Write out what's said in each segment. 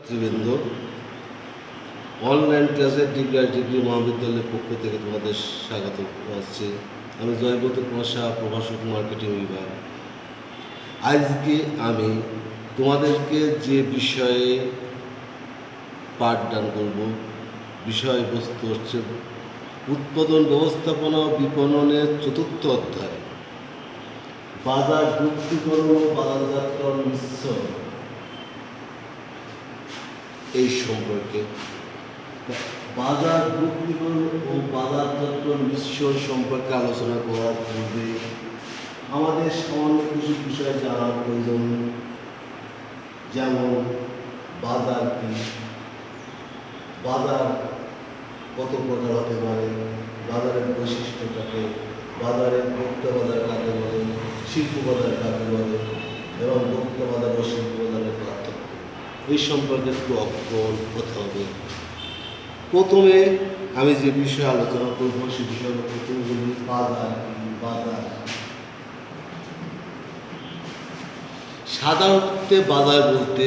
ত্রিবৃন্দ, online ক্লাসের degree মহাবিদ্যালয়ের পক্ষ থেকে তোমাদের স্বাগত জানাচ্ছি। আমি জয়ব্রত কুমার সাহা, প্রভাষক, মার্কেটিং বিভাগ। আজকে আমি তোমাদেরকে যে বিষয়ে পাঠদান করব, বিষয়বস্তু হচ্ছে উৎপাদন ব্যবস্থাপনা ও বিপণনের চতুর্থ অধ্যায়, বাজার যুক্তিকরণ ও বাজারজাতকরণ মিশ্রণ। এই সম্পর্কে বাজার যুক্তিকরণ ও বাজারজাতকরণ মিশ্রণ সম্পর্কে আলোচনা করার পূর্বে আমাদের সামান্য কিছু বিষয় জানার প্রয়োজন। যেমন বাজার কি, বাজার কত প্রকার হতে পারে, বাজারের বৈশিষ্ট্যটাকে, বাজারের ভোক্তা বাজার কাকে বলে, শিল্প বাজার কাকে বলে এবং ভোক্তা বাজার ও শিল্প বাজারের পার্থক্য, এই সম্পর্কে একটু অবগত হতে হবে। প্রথমে আমি যে বিষয়ে আলোচনা করব সে বিষয়ে প্রথমে বলি বাজার কি। বাজার সাধারণত বাজার বলতে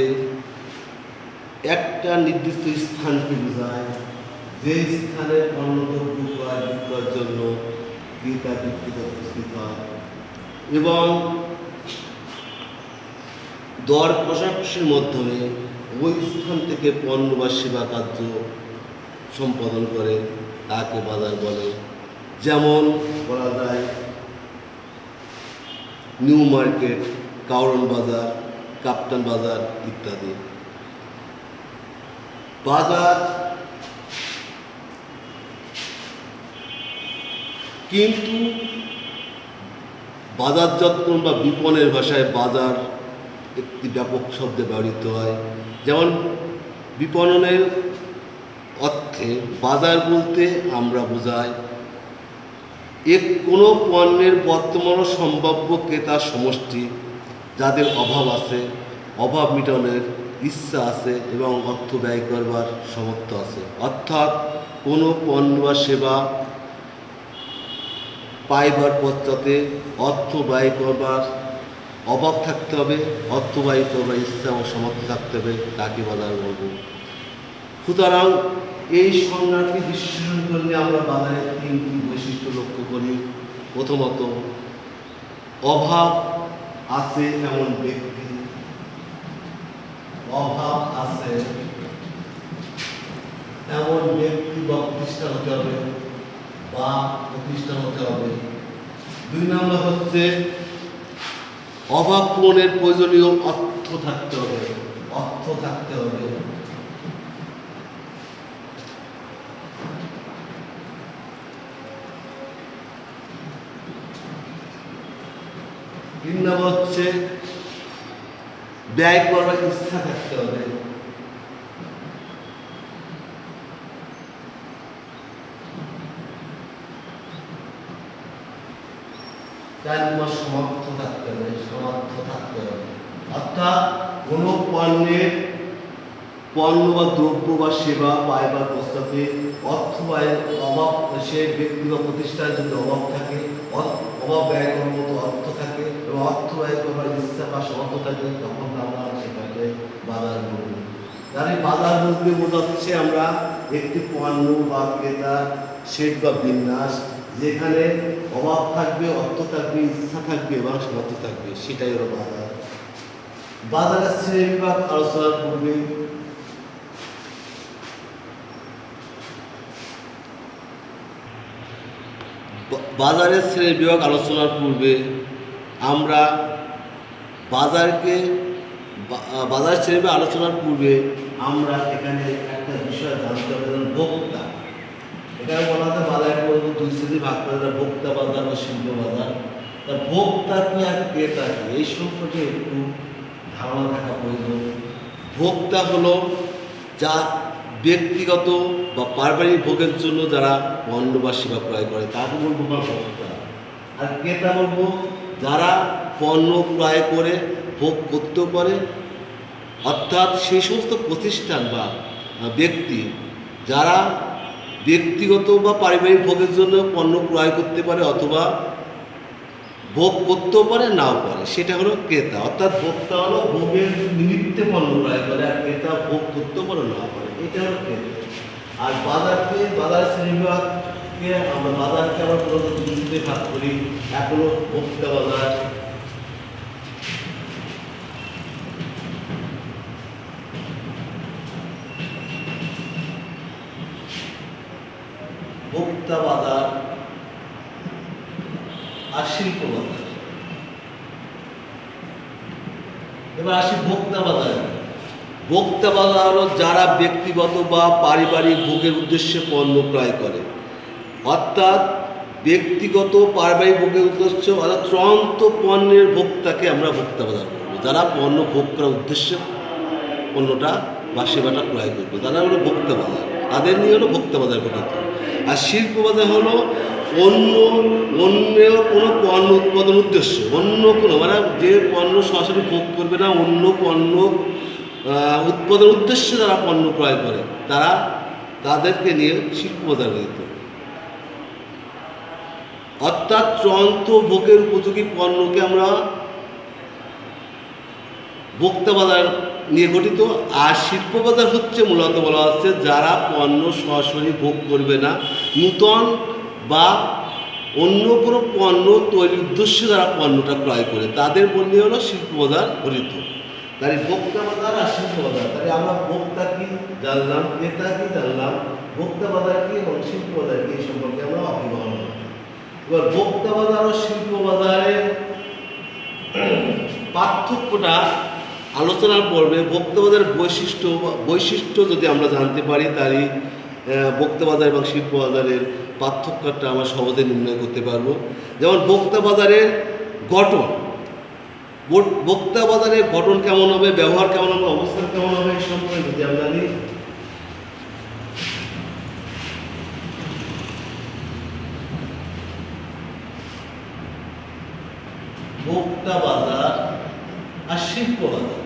একটা নির্দিষ্ট স্থানকে বোঝায়, যে স্থানে পণ্যদ্রব্য ক্রয় বিক্রয়ের জন্য ক্রেতা বিক্রেতা উপস্থিত হয় এবং দর কষাকষির মাধ্যমে ওই স্থান থেকে পণ্য বা সেবা কার্য সম্পাদন করে, তাকে বাজার বলে। যেমন বলা যায় নিউ মার্কেট, কারওয়ান বাজার, কাপ্তান বাজার ইত্যাদি। বাজার কিন্তু বাজারজাতকরণ বা বিপণনের ভাষায় বাজার একটি ব্যাপক শব্দে ব্যবহৃত হয়। যেমন বিপণনের অর্থে বাজার বলতে আমরা বোঝাই কোনো পণ্যের বর্তমান সম্ভাব্য ক্রেতার সমষ্টি, যাদের অভাব আছে, অভাব মিটানোর ইচ্ছা আছে এবং অর্থ ব্যয় করবার সামর্থ্য আছে। অর্থাৎ কোনো পণ্য বা সেবা পাইবার পশ্চাতে অর্থ ব্যয় করবার অভাব থাকতে হবে, অর্থ ব্যয় করবার ইচ্ছা এবং সামর্থ্য থাকতে হবে, তাকে বাজার বলব। সুতরাং এই সংজ্ঞাটি বিশ্লেষণ করলে আমরা বাজারের তিনটি বৈশিষ্ট্য লক্ষ্য করি। প্রথমত, অভাব আছে এমন ব্যক্তি, অভাব আছে এমন ব্যক্তি বা প্রতিষ্ঠান হতে হবে বা প্রতিষ্ঠান হতে হবে। দুই নম্বর হচ্ছে অভাব পূরণের প্রয়োজনীয় অর্থ থাকতে হবে, অর্থ থাকতে হবে। তিন নম্বর হচ্ছে ব্যয় করার ইচ্ছা থাকতে হবে। চার নম্বর সামর্থ্য থাকতে হবে, সামর্থ্য থাকতে হবে। অর্থাৎ কোনো পণ্য বা দ্রব্য বা সেবা পাইবার পশ্চাতে অর্থ ব্যয়ের অভাব, সে ব্যক্তি বা প্রতিষ্ঠানের যদি অভাব থাকে, অভাব ব্যয় করার মতো অর্থ থাকে এবং অর্থ ব্যয় করবার ইচ্ছা বা সামর্থ্য থাকে, তখন আমরা সেটাকে বাজার বলব। তার এই বাজার বলতে বোঝাচ্ছে আমরা একটি পণ্য বা ক্রেতার সেট বা বিন্যাস, যেখানে অভাব থাকবে, অর্থ থাকবে, ইচ্ছা থাকবে এবং সামর্থ্য থাকবে, সেটাই হলো বাজার। বাজারের শ্রেণীবিভাগ আলোচনার পূর্বে বাজারের শ্রেণীবিভাগ আলোচনার পূর্বে আমরা বাজার শ্রেণীবিভাগ আলোচনার পূর্বে আমরা এখানে একটা বিষয় জানতে হবে, যেমন ভোক্তা। এখানে বলা হয় বাজারকে বলবো দুই শ্রেণী ভাগ করে, ভোক্তা বাজার ও শিল্প বাজার। তা ভোক্তা কি আর ক্রেতা কি, এই সম্পর্কে একটু ধারণা থাকা প্রয়োজন। ভোক্তা হলো যা ব্যক্তিগত বা পারিবারিক ভোগের জন্য যারা পণ্য বা সেবা ক্রয় করে, তাকে বলবো বা ভোক্তা। আর ক্রেতা বলবো যারা পণ্য ক্রয় করে ভোগ করতেও পারে, অর্থাৎ সেই সমস্ত প্রতিষ্ঠান বা ব্যক্তি যারা ব্যক্তিগত বা পারিবারিক ভোগের জন্য পণ্য ক্রয় করতে পারে অথবা ভোগ করতেও পারে নাও পারে, সেটা হলো ক্রেতা। অর্থাৎ ভোক্তা হলো ভোগের নিমিত্তে পণ্য ক্রয় করে, আর ক্রেতা ভোগ করতেও পারে নাও পারে, এটা হলো ক্রেতা। আর বাজার শ্রেণীবিভাগকে আমরা প্রধানত দুটিতে ভাগ করি। এক হলো ভোক্তা বাজার, আর শিল্প বাজার। এবার আসি ভোক্তা বাজারে। ভোক্তা বাজার হলো যারা ব্যক্তিগত বা পারিবারিক ভোগের উদ্দেশ্যে পণ্য ক্রয় করে, অর্থাৎ ব্যক্তিগত পারিবারিক ভোগের উদ্দেশ্য অর্থাৎ চূড়ান্ত পণ্যের ভোক্তাকে আমরা ভোক্তা বাজার করবো। যারা পণ্য ভোগ করার উদ্দেশ্যে পণ্যটা বা সেবাটা ক্রয় করবে, তারা হলো ভোক্তা বাজার, তাদের নিয়ে হলো ভোক্তা বাজার গঠিত। আর শিল্প বাজার হলো অন্য কোনো পণ্য উৎপাদন উদ্দেশ্য, অন্য কোনো মানে যে পণ্য সরাসরি ভোগ করবে না, অন্য পণ্য উৎপাদন উদ্দেশ্যে যারা পণ্য ক্রয় করে, তাদেরকে নিয়ে শিল্প বাজার গঠিত। অর্থাৎ চূড়ান্ত ভোগের উপযোগী পণ্যকে আমরা ভোক্তা বাজার নিয়ে গঠিত। আর শিল্প বাজার হচ্ছে মূলত বলা হচ্ছে যারা পণ্য সরাসরি ভোগ করবে না, নূতন বা অন্য কোনো পণ্য তৈরির উদ্দেশ্যে যারা পণ্যটা ক্রয় করে, তাদের বললে হলো শিল্প বাজার গঠিত। তাই ভোক্তা বাজার আর শিল্প বাজার, তাই আমরা ভোক্তা কি জানলাম, ক্রেতা কি জানলাম, ভোক্তা বাজার কি এবং শিল্প বাজার কি, এই সম্পর্কে আমরা অবগত। এবার ভোক্তা বাজার ও শিল্প বাজারের পার্থক্যটা আলোচনার পর্বে ভোক্তা বাজারের বৈশিষ্ট্য যদি আমরা জানতে পারি, তারই ভোক্তা বাজার এবং শিল্প বাজারের পার্থক্যটা আমরা সহজে নির্ণয় করতে পারবো। যেমন ভোক্তা বাজারের গঠন, ভোক্তা বাজারের গঠন কেমন হবে, ব্যবহার কেমন হবে, অবস্থান কেমন হবে, এই সম্পর্কে যদি আমরা জানি। ভোক্তা বাজার আর শিল্প বাজার,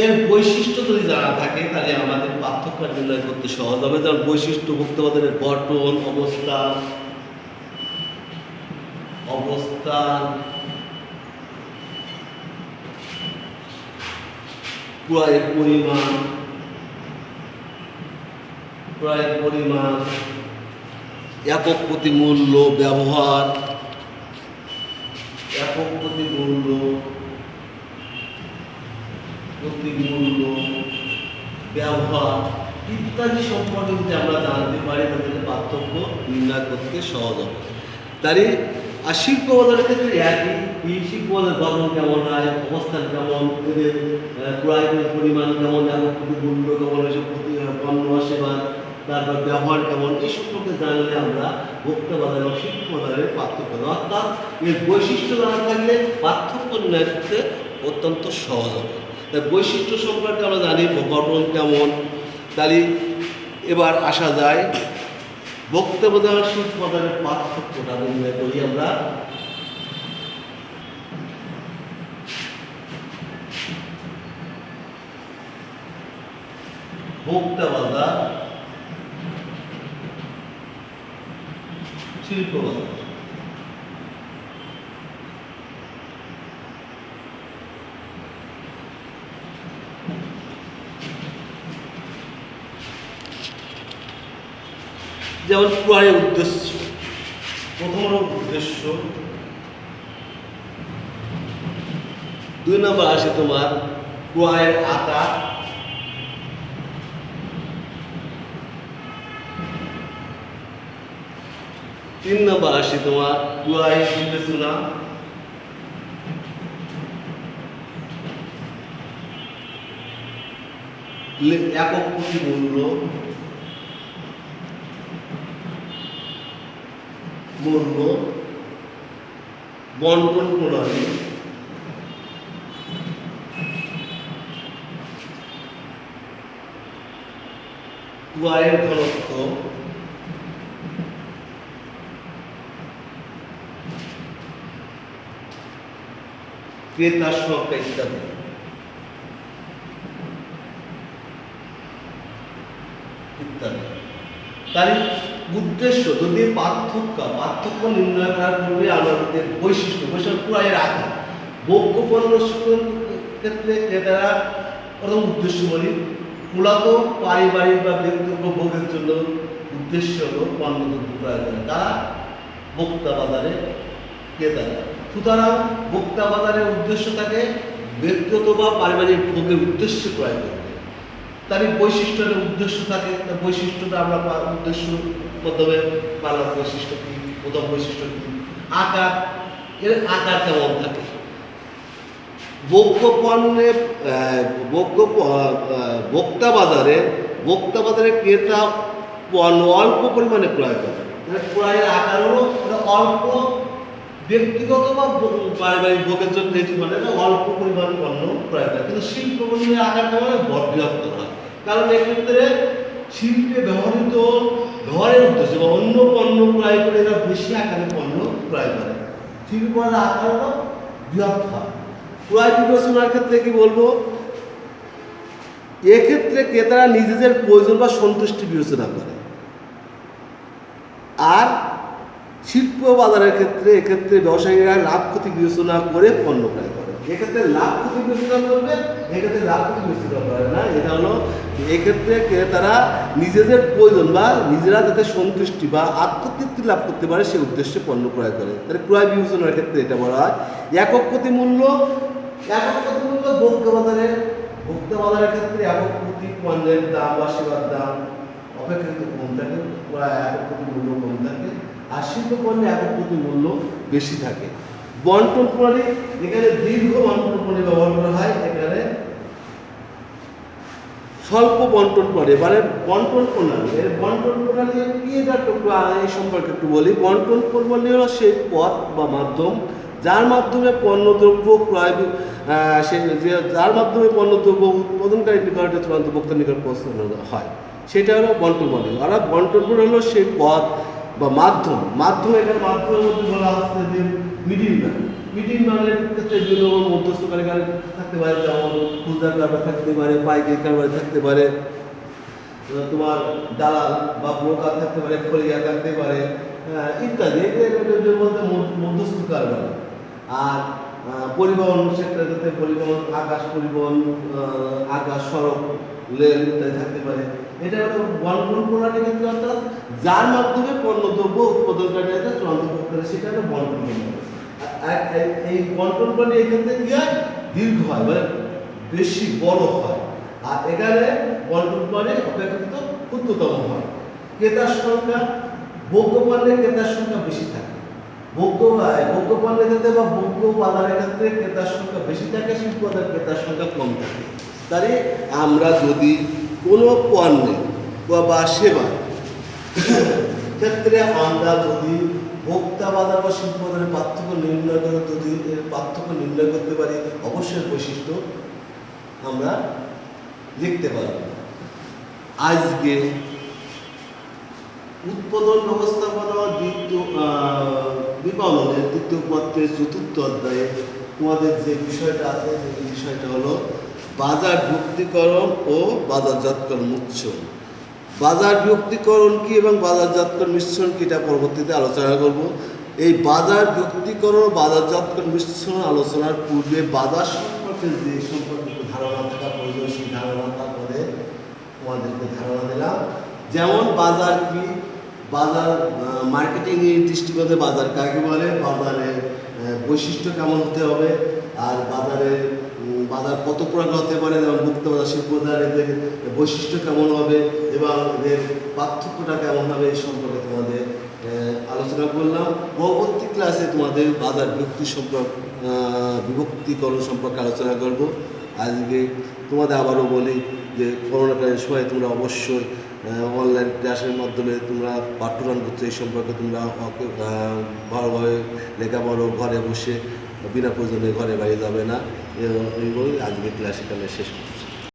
এর বৈশিষ্ট্য যদি জানা থাকে তাহলে আমাদের পার্থক্য নির্ণয় করতে সহজ হবে। যেমন বৈশিষ্ট্য, ভোক্তা বাজারের গঠন, অবস্থান, ক্রয়ের পরিমাণ, একক প্রতি মূল্য, ব্যবহার, ব্যবহার ইত্যাদি সম্পর্কে যদি আমরা জানতে পারি, তাদের পার্থক্য নির্ণয় করতে সহজ হবে। তাই আর শিল্প বাজারের ক্ষেত্রে একই, শিল্প বাজারের গঠন কেমন হয়, অবস্থান কেমন, এদের ক্রয়ের পরিমাণ কেমন, একক প্রতি মূল্য কেমন, এসব পণ্য সেবা, তারপর ব্যবহার কেমন, এই সম্পর্কে জানলে আমরা ভোক্তা বাজার এবং শিল্প বাজারের পার্থক্য, অর্থাৎ এর বৈশিষ্ট্য জানা থাকলে পার্থক্য নির্ণয় করতে অত্যন্ত সহজ হবে। তাই বৈশিষ্ট্য সম্পর্কে আমরা জানি গঠন কেমন। তাহলে এবার আসা যায় ভোক্তা বাজার শিল্প বাজারের পার্থক্যটা নির্ণয় করি আমরা। ভোক্তা বাজার, শিল্প বাজার। যেমন ক্রয়ের উদ্দেশ্য, প্রথম হলো উদ্দেশ্য, 2 নম্বর আসে তোমার ক্রয়ের আকার, 3 নম্বর আসে তোমার ক্রয়ের বিবেচনা, 4 একক প্রতি মূল্য, বন্টন প্রণালী, ক্রয়ের ঘনত্ব, ক্রেতার সংখ্যা ইত্যাদি। তাই উদ্দেশ্য যদি পার্থক্য নির্ণয় করার পূর্বে আমাদের বৈশিষ্ট্য ক্রয়ের আকার ভোগ্য পণ্য ক্ষেত্রে ক্রেতারা প্রথম উদ্দেশ্য বলি মূলত পারিবারিক বা ব্যক্তিগত ভোগের জন্য উদ্দেশ্য হলো পণ্য ক্রয় করে তারা ভোক্তা বাজারে ক্রেতারা। সুতরাং ভোক্তা বাজারের উদ্দেশ্য থাকে ব্যক্তিগত বা পারিবারিক ভোগের উদ্দেশ্য ক্রয় করতে। তার বৈশিষ্ট্যের উদ্দেশ্য থাকে, বৈশিষ্ট্যটা আমরা উদ্দেশ্য মাধ্যমে পালার বৈশিষ্ট্য কি, প্রথম বৈশিষ্ট্য কি, আকার, এর আকার কেমন থাকে। ভোগ্য পণ্যের ভোক্তা বাজারে ক্রেতা পণ্য অল্প পরিমাণে ক্রয় করে, ক্রয়ের আকার হলো অল্প ব্যক্তিগত বা পারিবারিক ভোগের জন্য যেটি বলে অল্প পরিমাণ পণ্য ক্রয় করে, কিন্তু শিল্প পণ্যের আকারটা মানে বৃহত্তর হয়। কারণ এক্ষেত্রে শিল্পে ব্যবহৃত ঘরের উদ্দেশ্যে বা অন্য পণ্য ক্রয় করে এরা বেশি আকারে পণ্য ক্রয় করে, শিল্প পণ্যের আকার হলো বৃহৎ হয়। ক্রয় বিবেচনার ক্ষেত্রে কি বলবো, এক্ষেত্রে ক্রেতারা নিজেদের প্রয়োজন বা সন্তুষ্টি বিবেচনা করে, আর শিল্প বাজারের ক্ষেত্রে এক্ষেত্রে ব্যবসায়ীরা লাভ ক্ষতি বিবেচনা করে পণ্য ক্রয় করে। এক্ষেত্রে লাভ ক্ষতি বিবেচনা করবে, এক্ষেত্রে লাভ ক্ষতি বিবেচনা করে না। এটা হলো এক্ষেত্রে ক্রেতারা নিজেদের প্রয়োজন বা নিজেরা যাতে সন্তুষ্টি বা আত্মতৃপ্তি লাভ করতে পারে সে উদ্দেশ্যে পণ্য ক্রয় করে। তাহলে ক্রয় বিবেচনার ক্ষেত্রে এটা বলা হয়। একক প্রতি মূল্য ভোক্তা বাজারের ক্ষেত্রে একক প্রতি পণ্যের দাম বা সেবার দাম অপেক্ষাকৃত কম থাকে, প্রায় একক প্রতি মূল্য কম থাকে, আর শিল্প পণ্যে একক প্রতি মূল্য বেশি থাকে। বন্টন প্রণালী, এখানে দীর্ঘ বন্টন প্রণালী ব্যবহার করা হয়, এখানে স্বল্প বন্টন প্রণালী মানে বন্টন প্রণালী কি এটা এই সম্পর্কে একটু বলি। বন্টন প্রণালী হলো সেই পথ বা মাধ্যম যার মাধ্যমে পণ্যদ্রব্য উৎপাদনকারী নিকটে চূড়ান্ত ভোক্তার নিকট পৌঁছানো হয়, সেটা হলো বন্টন প্রণালী। অর্থাৎ বন্টন প্রণালী হলো সেই পথ বা মাধ্যম এখানে মাধ্যমের মধ্যে বলা হচ্ছে যে মিডিল ম্যানের ক্ষেত্রে বিভিন্ন মধ্যস্থকারী থাকতে পারে, যেমন খুচরা কারবার থাকতে পারে, পাইকারি কারবার থাকতে পারে, তোমার দালাল বা ব্রোকার থাকতে পারে, খলিয়া থাকতে পারে ইত্যাদি, এগুলোর মধ্যে মধ্যস্থ কারবার। আর পরিবহন সেক্টরের ক্ষেত্রে পরিবহন, আকাশ সড়ক রেল ইত্যাদি থাকতে পারে। এটা হলো বন্টন প্রণালী ক্ষেত্রে, অর্থাৎ যার মাধ্যমে পণ্যদ্রব্য উৎপাদনকারীরা চূড়ান্ত করতে পারে, সেটা হলো বন্টন প্রণালী। এই বন্টন প্রণালী এক্ষেত্রে কি হয়, দীর্ঘ হয় মানে বেশি বড় হয়, আর এখানে বন্টন প্রণালী অপেক্ষাকৃত ক্ষুদ্রতম হয়। ক্রেতার সংখ্যা ভোগ্য পণ্যের ক্রেতার সংখ্যা বেশি থাকে, ভোগ্য পণ্যের ক্ষেত্রে বা ভোগ্য বাজারের ক্ষেত্রে ক্রেতার সংখ্যা বেশি থাকে, শিল্প বাজারের ক্রেতার সংখ্যা কম থাকে। তাই আমরা যদি কোনো পণ্যের বা সেবা ক্ষেত্রে আমরা যদি ভোক্তা বাজার বা শিল্প বাজারের পার্থক্য নির্ণয় করতে পারি, অবশ্যই বৈশিষ্ট্য আমরা লিখতে পারব। আজকে উৎপাদন ব্যবস্থাপনা বিপণনের দ্বিতীয় পত্রের ৪র্থ অধ্যায়ে তোমাদের যে বিষয়টা আছে সেই বিষয়টা হলো বাজার বিভক্তিকরণ ও বাজারজাতকরণ মিশ্রণ। বাজার বিভক্তিকরণ কি এবং বাজারজাতকরণ মিশ্রণ কি, এটা পরবর্তীতে আলোচনা করব। এই বাজার বিভক্তিকরণ ও বাজারজাতকরণ মিশ্রণ আলোচনার পূর্বে বাজার সম্পর্কে যে সম্পর্কে ধারণা থাকা প্রয়োজন, সেই ধারণা তারপরে তোমাদেরকে ধারণা দিলাম। যেমন বাজার কি, বাজার মার্কেটিং এর দৃষ্টিকোণে বাজার কাকে বলে, বাজারের বৈশিষ্ট্য কেমন হতে হবে, আর বাজার কত প্রকার হতে পারে, যেমন মুক্ত বাজার, শিল্প বাজার, এদের বৈশিষ্ট্য কেমন হবে এবং এদের পার্থক্যটা কেমন হবে, এই সম্পর্কে তোমাদের আলোচনা করলাম। পরবর্তী ক্লাসে তোমাদের বাজার বিভক্তিকরণ সম্পর্কে আলোচনা করব। আজকে তোমাদের আবারও বলি যে করোনাকালীন সময় তোমরা অবশ্যই অনলাইন ক্লাসের মাধ্যমে তোমরা পাঠ্যদান করছো, এই সম্পর্কে তোমরা ভালোভাবে লেখাপড়ো, ঘরে বসে বিনা প্রয়োজনে ঘরে বাইরে যাবে না। এই বলে আজকে ক্লাস এখানে শেষ করছি।